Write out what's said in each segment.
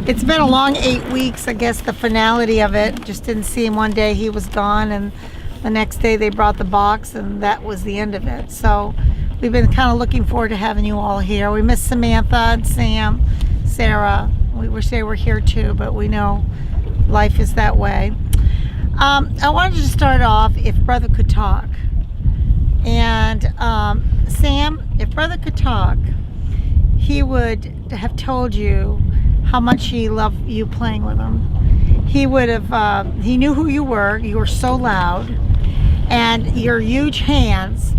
It's been a long 8 weeks. I guess the finality of it, just didn't see him one day, he was gone, and the next day they brought the box, and that was the end of it. So we've been kind of looking forward to having you all here. We miss Samantha and Sam, Sarah. We wish they were here too, but we know life is that way. I wanted to start off, if Brother could talk. And Sam, if Brother could talk, he would have told you how much he loved you playing with him. He would have, he knew who you were so loud, and your huge hands,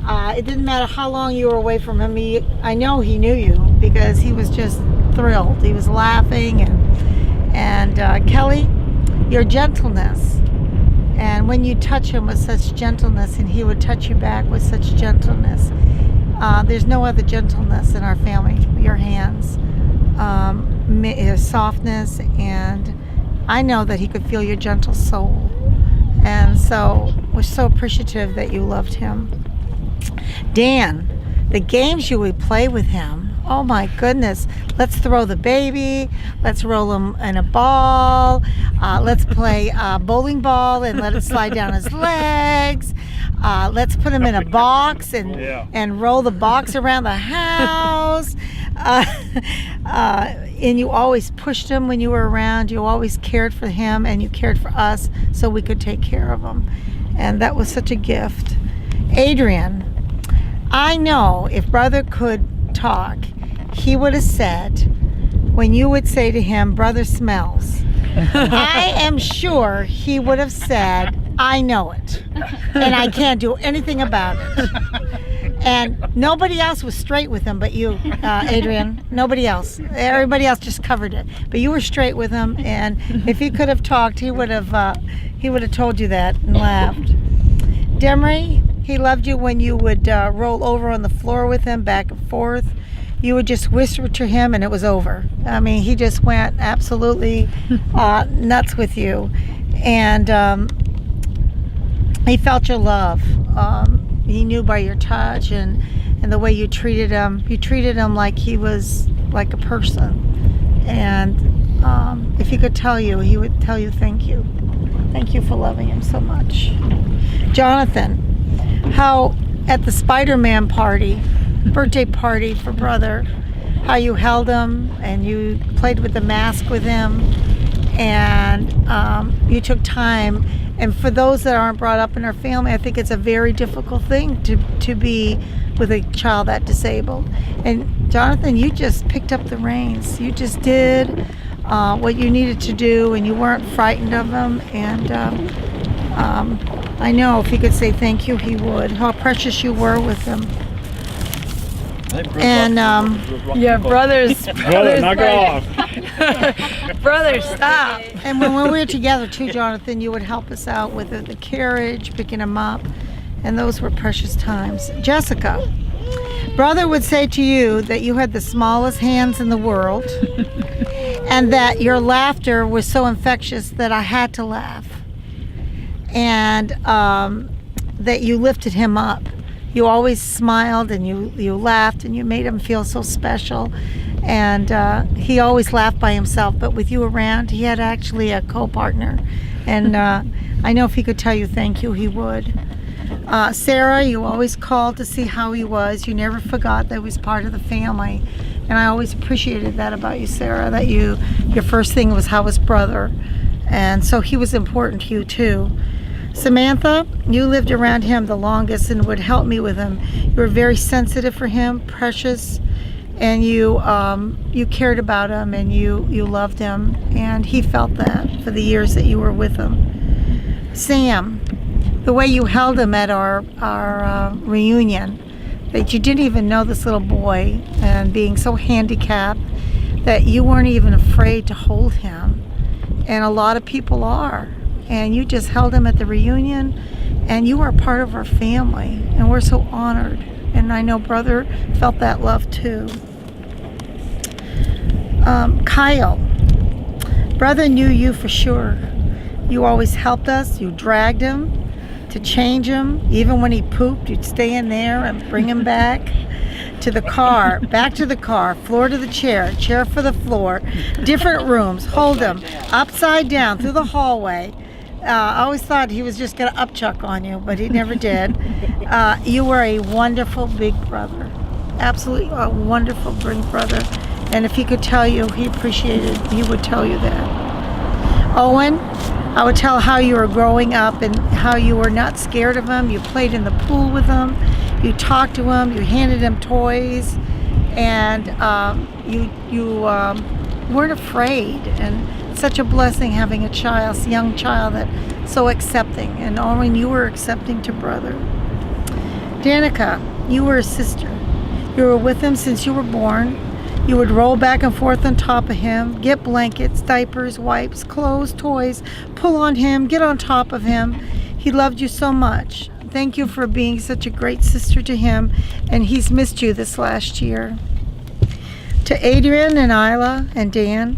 it didn't matter how long you were away from him, I know he knew you, because he was just thrilled. He was laughing, and Kelly, your gentleness, and when you touch him with such gentleness, and he would touch you back with such gentleness, there's no other gentleness in our family, your hands. His softness, and I know that he could feel your gentle soul, and so we're so appreciative that you loved him. Dan, the games you would play with him, oh my goodness, let's throw the baby, let's roll him in a ball, let's play bowling ball and let it slide down his legs, let's put him in a box and roll the box around the house. And you always pushed him when you were around. You always cared for him, and you cared for us so we could take care of him. And that was such a gift. Adrian, I know if Brother could talk, he would have said, when you would say to him, Brother smells, I am sure he would have said, I know it, and I can't do anything about it. And nobody else was straight with him but you, Adrian. Nobody else. Everybody else just covered it. But you were straight with him, and if he could have talked, he would have told you that and laughed. Demery, he loved you when you would roll over on the floor with him, back and forth. You would just whisper to him, and it was over. I mean, he just went absolutely nuts with you, and he felt your love. He knew by your touch and the way you treated him. You treated him like he was like a person. And if he could tell you, he would tell you thank you. Thank you for loving him so much. Jonathan, how at the Spider-Man party, birthday party for Brother, how you held him and you played with the mask with him, and you took time. And for those that aren't brought up in our family, I think it's a very difficult thing to be with a child that disabled. And Jonathan, you just picked up the reins. You just did what you needed to do, and you weren't frightened of him. And I know if he could say thank you, he would. How precious you were with him. And yeah, brothers, knock it off. brothers, stop. And when we were together too, Jonathan, you would help us out with the carriage, picking him up, and those were precious times. Jessica, Brother would say to you that you had the smallest hands in the world, and that your laughter was so infectious that I had to laugh, and that you lifted him up. You always smiled, and you laughed, and you made him feel so special. And he always laughed by himself, but with you around, he had actually a co-partner. And I know if he could tell you thank you, he would. Sarah, you always called to see how he was. You never forgot that he was part of the family. And I always appreciated that about you, Sarah, that your first thing was how was Brother. And so he was important to you too. Samantha, you lived around him the longest and would help me with him. You were very sensitive for him, precious, and you cared about him, and you loved him, and he felt that for the years that you were with him. Sam, the way you held him at our reunion, that you didn't even know this little boy, and being so handicapped that you weren't even afraid to hold him, and a lot of people are. and you just held him at the reunion, and you are part of our family, and we're so honored. And I know brother felt that love too. Kyle, brother knew you for sure. You always helped us. You dragged him to change him. Even when he pooped, you'd stay in there and bring him back to the car, back to the car, floor to the chair, chair for the floor, different rooms, hold him upside down through the hallway. I always thought he was just going to upchuck on you, but he never did. You were a wonderful big brother. Absolutely a wonderful big brother. And if he could tell you he appreciated, he would tell you that. Owen, I would tell how you were growing up and how you were not scared of him. You played in the pool with him. You talked to him. You handed him toys. And you weren't afraid. And such a blessing having a young child that's so accepting. And Owen, you were accepting to brother. Danica, you were a sister. You were with him since you were born. You would roll back and forth on top of him, get blankets, diapers, wipes, clothes, toys, pull on him, get on top of him. He loved you so much. Thank you for being such a great sister to him, and he's missed you this last year. To Adrian and Isla and Dan,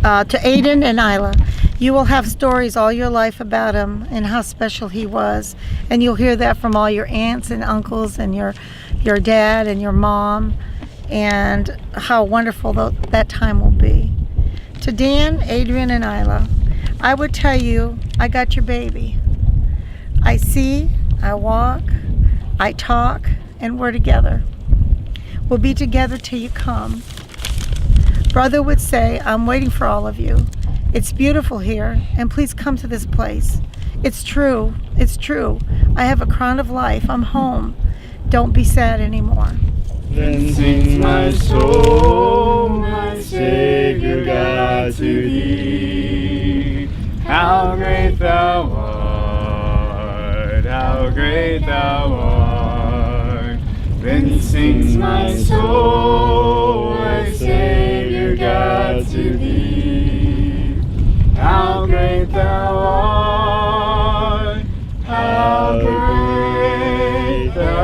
to Aiden and Isla, you will have stories all your life about him and how special he was, and you'll hear that from all your aunts and uncles and your dad and your mom, and how wonderful that time will be. To Dan, Adrian, and Isla, I would tell you, I got your baby. I see, I walk, I talk, and we're together. We'll be together till you come. Brother would say, I'm waiting for all of you. It's beautiful here, and please come to this place. It's true, it's true. I have a crown of life, I'm home. Don't be sad anymore. Then sings my soul, my Savior God, to thee. How great thou art, how great thou art. Then sings my soul, my Savior God, to thee. How great thou art, how great thou art.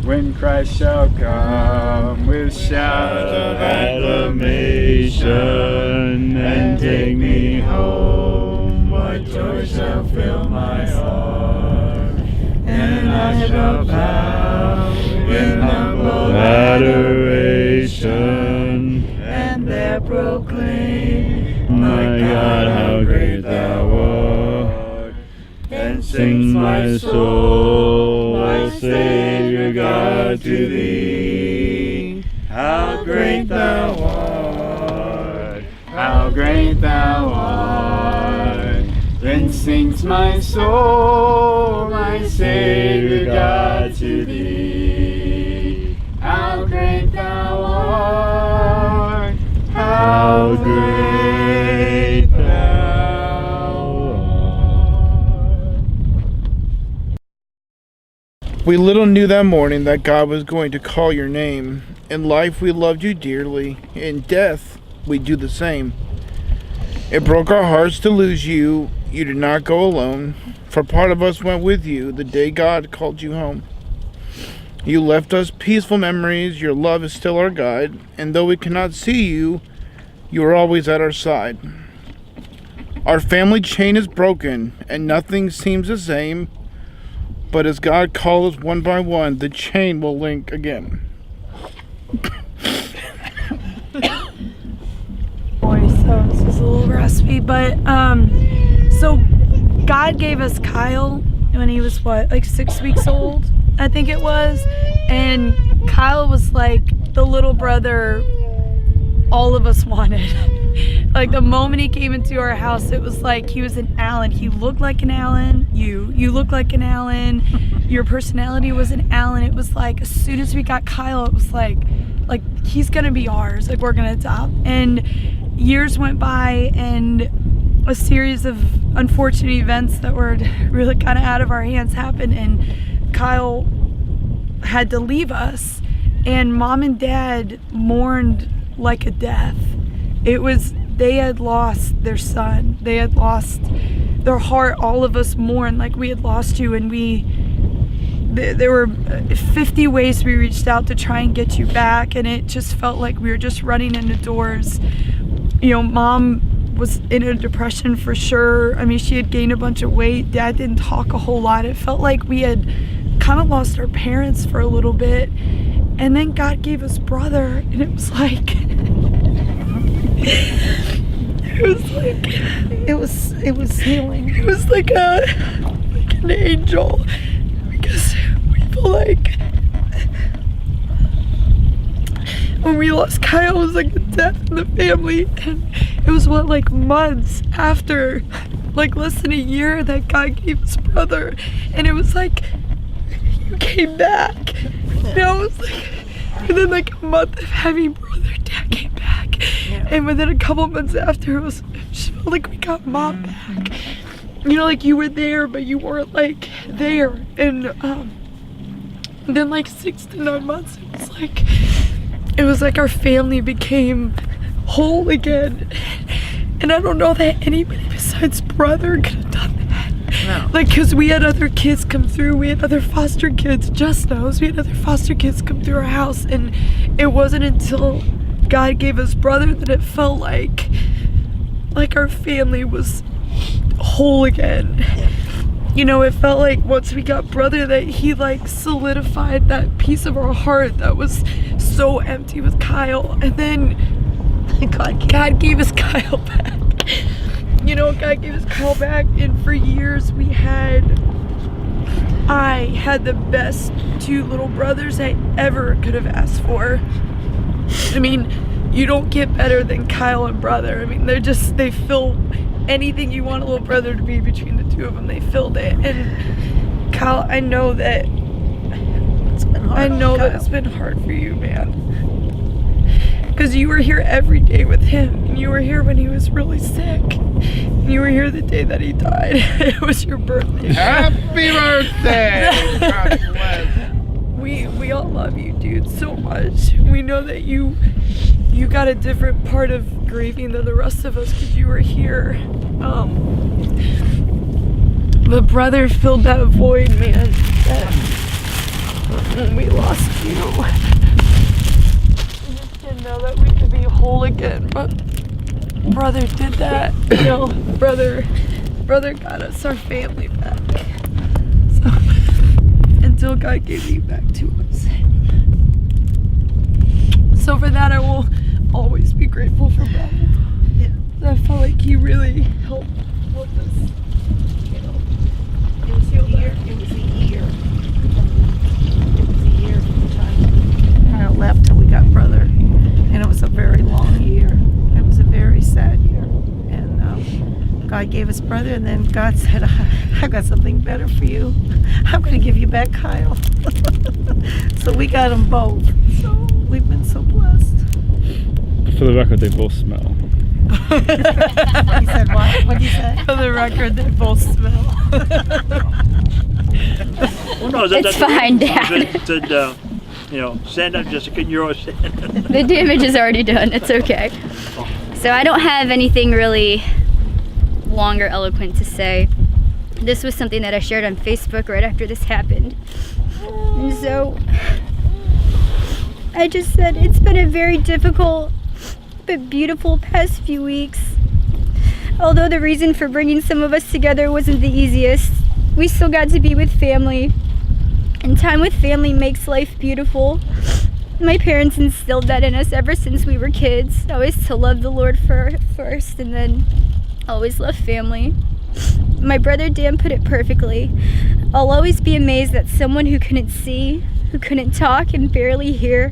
When Christ shall come with shouts of acclamation and take me home, what joy shall fill my heart, and I shall bow in humble adoration and there proclaim, my God, how great thou art. Then sings my soul, my Savior God, to thee. How great thou art, how great thou art. Then sings my soul, my Savior God, to thee. How great thou art, how great thou art. We little knew that morning that God was going to call your name. In life we loved you dearly. In death we do the same. It broke our hearts to lose you. You did not go alone, for part of us went with you the day God called you home. You left us peaceful memories. Your love is still our guide, and though we cannot see you, you are always at our side. Our family chain is broken, and nothing seems the same, but as God calls us one by one, the chain will link again. So this is a little raspy, but so God gave us Kyle when he was like 6 weeks old, I think it was, and Kyle was like the little brother all of us wanted. Like the moment he came into our house, it was like he was an Allen. He looked like an Allen. You looked like an Allen. Your personality was an Allen. It was like as soon as we got Kyle, it was like he's gonna be ours. Like we're gonna adopt. And years went by, and a series of unfortunate events that were really kind of out of our hands happened, and Kyle had to leave us, and Mom and Dad mourned like a death. they had lost their son. They had lost their heart. All of us mourned like we had lost you, and there were 50 ways we reached out to try and get you back, and it just felt like we were just running into doors. You know, Mom was in a depression for sure. I mean, she had gained a bunch of weight. Dad didn't talk a whole lot. It felt like we had kind of lost our parents for a little bit. And then God gave us brother, and it was like It was healing. It was like an angel, because we feel like when we lost Kyle, it was like a death in the family, and it was like months after, like less than a year, that God gave us brother, and it was like you came back. You know, it was like, and then like a month of having brother, Dad came back, and within a couple months after, it just felt like we got Mom back. You know, like you were there, but you weren't like there, and then like 6 to 9 months, it was like our family became whole again. And I don't know that anybody besides brother could have done that. No. Like, because we had other kids come through. We had other foster kids, Just knows. We had other foster kids come through our house. And it wasn't until God gave us brother that it felt like our family was whole again. Yeah. You know, it felt like once we got brother that he like solidified that piece of our heart that was so empty with Kyle. And then God gave us Kyle back. You know, God gave us Kyle back, and for years I had the best 2 little brothers I ever could have asked for. I mean, you don't get better than Kyle and brother. I mean, they fill anything you want a little brother to be between the 2 of them. They filled it. And Kyle, I know that it's been hard for you, man. Because you were here every day with him. And you were here when he was really sick. And you were here the day that he died. It was your birthday. Happy birthday! God bless. We all love you, dude, so much. We know that you got a different part of grieving than the rest of us because you were here. But brother filled that void, man. When we lost you. We just didn't know that we could be whole again, but brother did that. You know, brother got us our family back. So, until God gave you back to us. So for that, I will always be grateful for brother. Yeah. I felt like he really helped us. You know, it was a year. From the time Kyle left till we got brother, and it was a very long year. It was a very sad year, and God gave us brother, and then God said, "I got something better for you. I'm going to give you back Kyle." So we got them both. So we've been so blessed. For the record, they both smell. He said what? What did you say? For the record, they both smell. Well, no, It's fine, Dad. Said, stand up, Jessica, and you're all standing. The damage is already done. It's okay. So I don't have anything really long or eloquent to say. This was something that I shared on Facebook right after this happened. And so I just said it's been a very difficult but beautiful past few weeks. Although the reason for bringing some of us together wasn't the easiest, we still got to be with family. And time with family makes life beautiful. My parents instilled that in us ever since we were kids. Always to love the Lord first, and then always love family. My brother Dan put it perfectly. I'll always be amazed that someone who couldn't see, who couldn't talk and barely hear,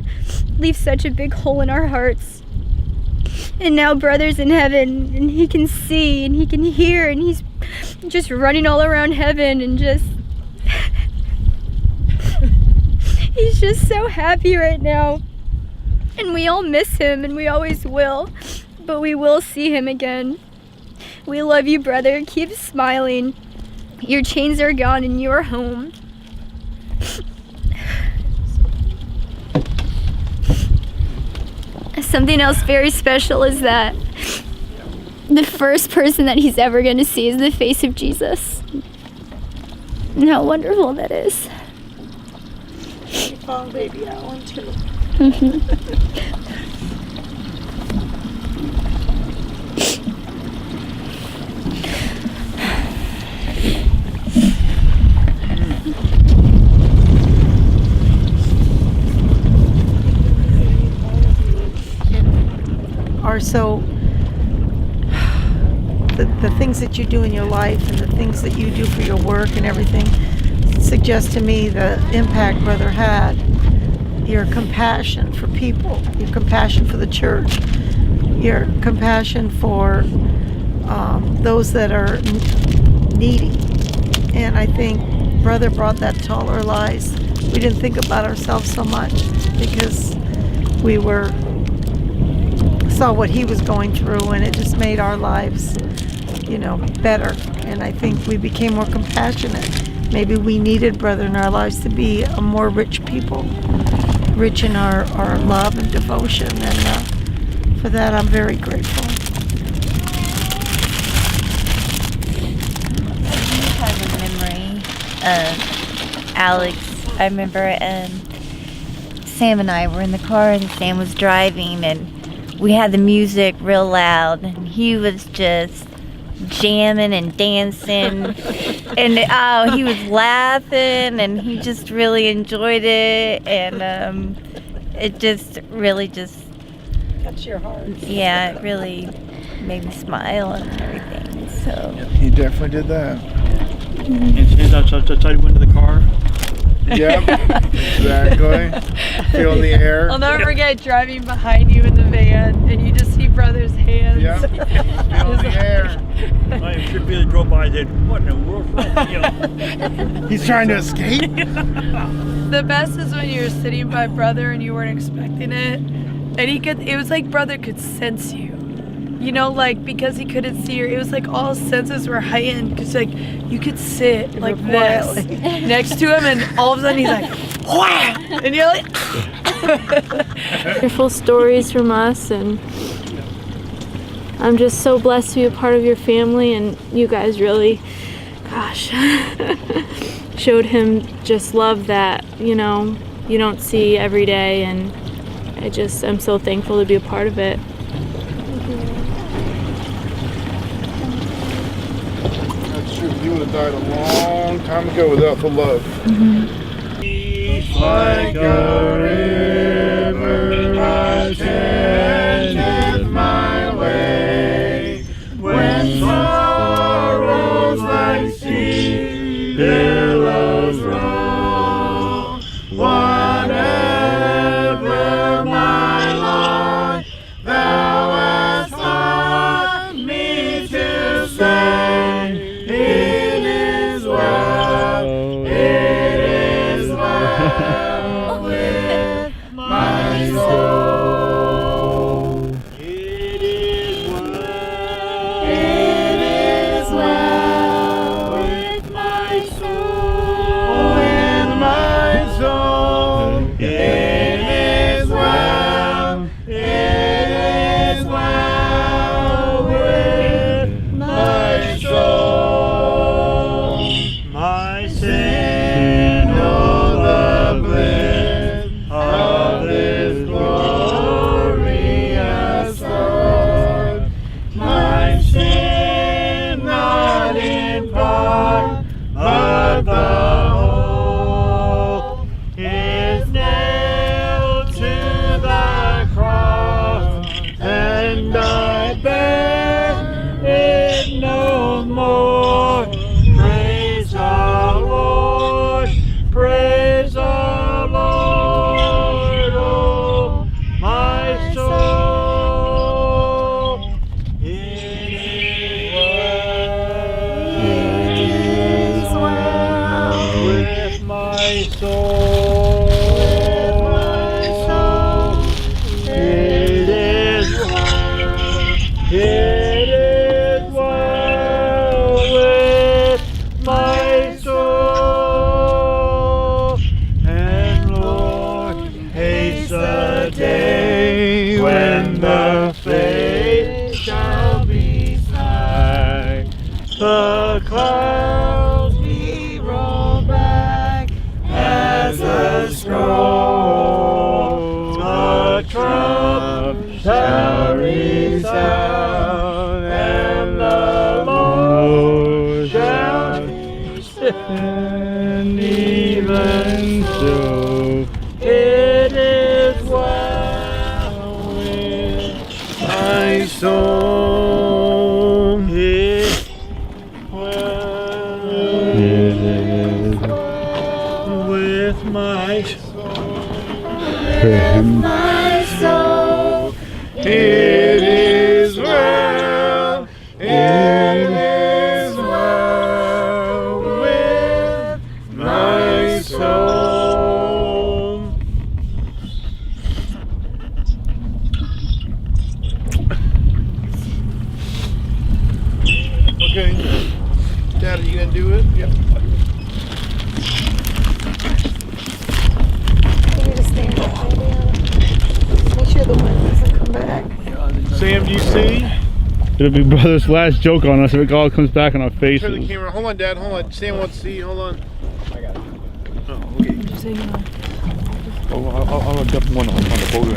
leaves such a big hole in our hearts. And now brother's in heaven, and he can see and he can hear, and he's just running all around heaven and just he's just so happy right now. And we all miss him, and we always will, but we will see him again. We love you, brother. Keep smiling. Your chains are gone and you are home. something else very special is that the first person that he's ever going to see is the face of Jesus. And how wonderful that is. You found baby Alan too. Are so the things that you do in your life and the things that you do for your work and everything suggest to me the impact Brother had. Your compassion for people, your compassion for the church, your compassion for those that are needy. And I think Brother brought that to all our lives. We didn't think about ourselves so much because we saw what he was going through, and it just made our lives, better. And I think we became more compassionate. Maybe we needed Brother in our lives to be a more rich people, rich in our love and devotion. And for that, I'm very grateful. I have a memory of Alex. I remember Sam and I were in the car, and Sam was driving, and we had the music real loud, and he was just jamming and dancing, and he was laughing, and he just really enjoyed it, and it just really Touch your heart. yeah, it really made me smile and everything. So He definitely did that. And stands outside the window of the car. Yep, exactly. Feeling the air. I'll never forget driving behind you in the van and you just see Brother's hands. Yep, feeling the air. I should be able to drove by and said, what in the world? He's trying to escape. The best is when you were sitting by Brother and you weren't expecting it. And it was like Brother could sense you. Because he couldn't see her, it was like all senses were heightened. Cause you could sit like this next to him, and all of a sudden he's like, wham! And you're like, wonderful stories from us, and I'm just so blessed to be a part of your family, and you guys really, showed him just love that, you don't see every day, and I'm so thankful to be a part of it. That's true. You would have died a long time ago without the love. Like a river, I tended my way. When sorrows like sea billows roll, whatever my lot, thou hast taught me to say, it is well, it is well with my soul. It is well with my soul. With my soul. It is well with my soul. My sin, know the bliss of this glorious Lord. My sin, not in part, but the whole, is nailed to the cross, and I bear it no more. Praise the Lord, praise the Lord, oh my soul. It is well with my soul. It is well with my soul. And Lord, haste the day when The clouds be rolled back as the scroll. The trump shall resound, and the Lord shall descend. Even so, it is well with my soul. It is with my soul. It is well. It is well with my soul. Okay. Dad, are you gonna do it? Yep. Make sure the wind doesn't come back. Sam, do you see? It'll be brother's last joke on us if it all comes back on our Turn the faces. camera. Hold on, Dad. Hold on. Sam wants to see. Hold on. I got it. Oh, okay. I'll jump one on the boat.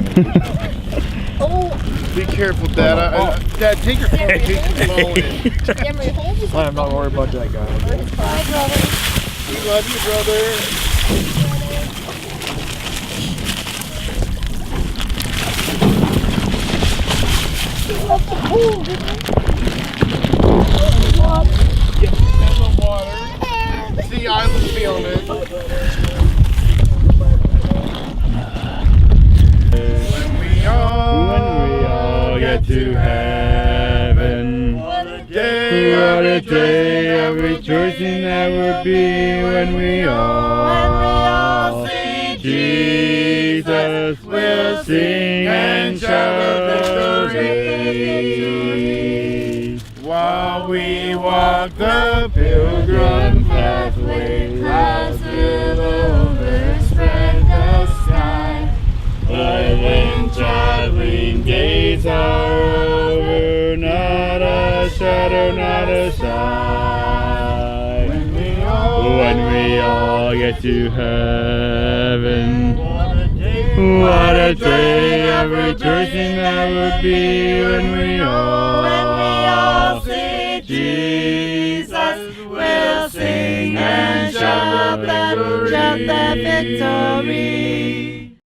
Be careful, Dad. Dad, take your phone. Take your phone. I'm not worried about that guy. We love you, brother. Yep, and the water. See, I was feeling it. When we all get to heaven, what a what a day of rejoicing that would be when we all see Jesus. We'll sing and shout victory while we walk the pilgrim pathway. clouds will overspread the sky. But when traveling days are over, not a shadow, not a sigh. When we all get to heaven, what a day of rejoicing that would be when we all see Jesus. We'll sing and shout the victory.